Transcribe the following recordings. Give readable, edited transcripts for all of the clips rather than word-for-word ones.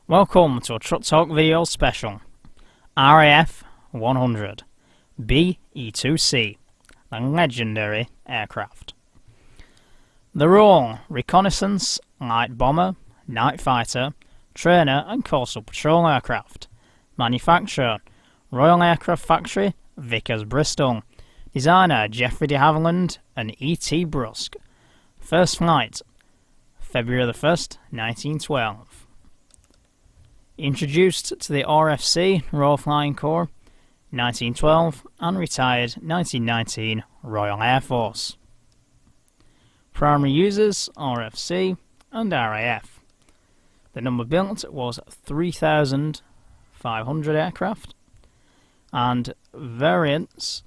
Welcome to a Truck Talk video special. RAF 100 BE2C, the legendary aircraft. The role: reconnaissance, light bomber, night fighter, trainer and coastal patrol aircraft. Manufacturer: Royal Aircraft Factory, Vickers, Bristol. Designer: Geoffrey de Havilland and E.T. Brusque. First flight: February the 1st, 1912. Introduced to the RFC, Royal Flying Corps, 1912, and retired 1919, Royal Air Force. Primary users: RFC and RAF. The number built was 3,500 aircraft, and variants: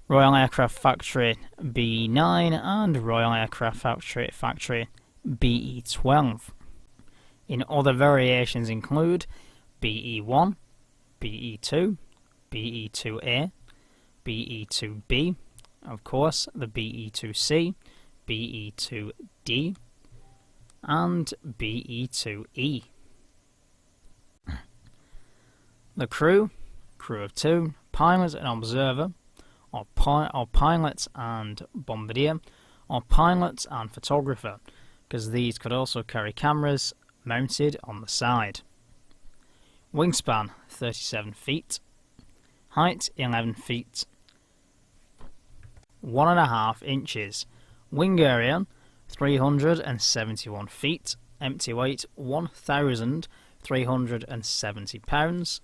Royal Aircraft Factory BE9 and Royal Aircraft Factory BE12. In other variations include BE1, BE2, BE2A, BE2B, of course the BE2C, BE2D, and BE2E. The crew of two, pilot and observer, or pilot and bombardier, or pilot and photographer, because these could also carry cameras mounted on the side. Wingspan 37 feet, height 11 feet, 1.5 inches, wing area 371 feet, empty weight 1,370 pounds,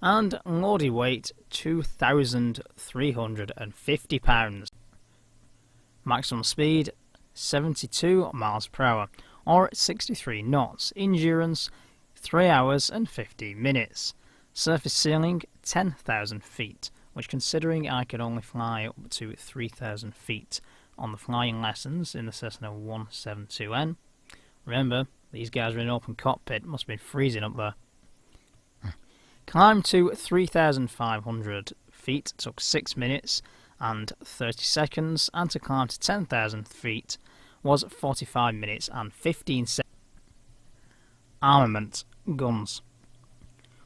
and loaded weight 2,350 pounds. Maximum speed 72 miles per hour, or 63 knots. Endurance 3 hours and 15 minutes. Surface ceiling 10,000 feet, which, considering I could only fly up to 3,000 feet on the flying lessons in the Cessna 172N. Remember, these guys were in an open cockpit, must have been freezing up there. Climb to 3,500 feet took 6 minutes and 30 seconds, and to climb to 10,000 feet was 45 minutes and 15 seconds. Armament: guns.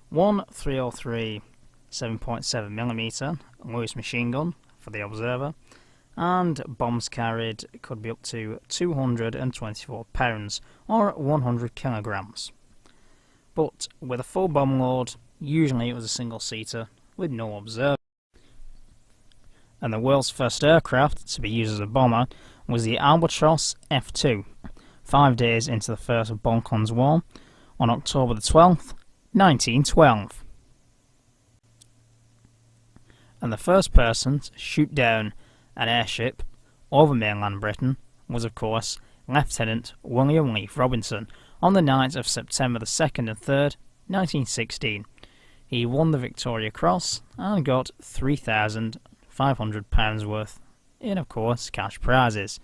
One 303 7.7mm Lewis machine gun for the observer, and bombs carried could be up to 224 pounds or 100 kilograms. But with a full bomb load, usually it was a single-seater with no observer. And the world's first aircraft to be used as a bomber was the Albatross F2, 5 days into the First Balkans War, on October the 12th, 1912. And the first person to shoot down an airship over mainland Britain was, of course, Lieutenant William Leaf Robinson on the night of September the 2nd and 3rd, 1916. He won the Victoria Cross and got £3,500 worth in, of course, cash prizes.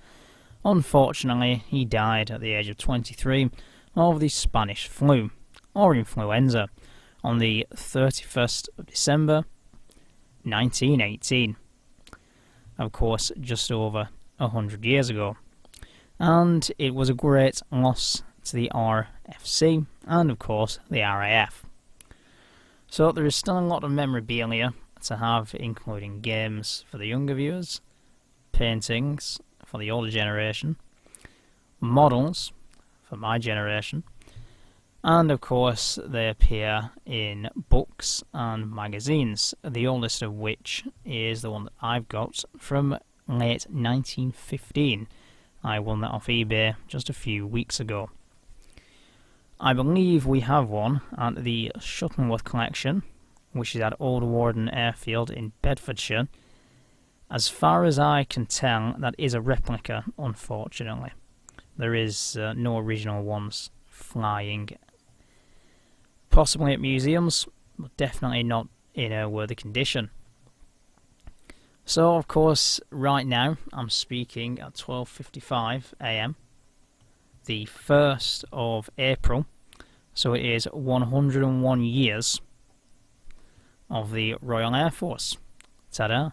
Unfortunately, he died at the age of 23 of the Spanish flu, or influenza, on the 31st of December 1918. Of course, just over 100 years ago. And it was a great loss to the RFC and, of course, the RAF. So there is still a lot of memorabilia to have, including games for the younger viewers, paintings for the older generation, models for my generation, and of course they appear in books and magazines, the oldest of which is the one that I've got from late 1915. I won that off eBay just a few weeks ago. I believe we have one at the Shuttleworth collection, which is at Old Warden Airfield in Bedfordshire. As far as I can tell, that is a replica, unfortunately. There is no original ones flying. Possibly at museums, but definitely not in a worthy condition. So, of course, right now I'm speaking at 12:55 AM, the 1st of April, so it is 101 years of the Royal Air Force. Ta-da!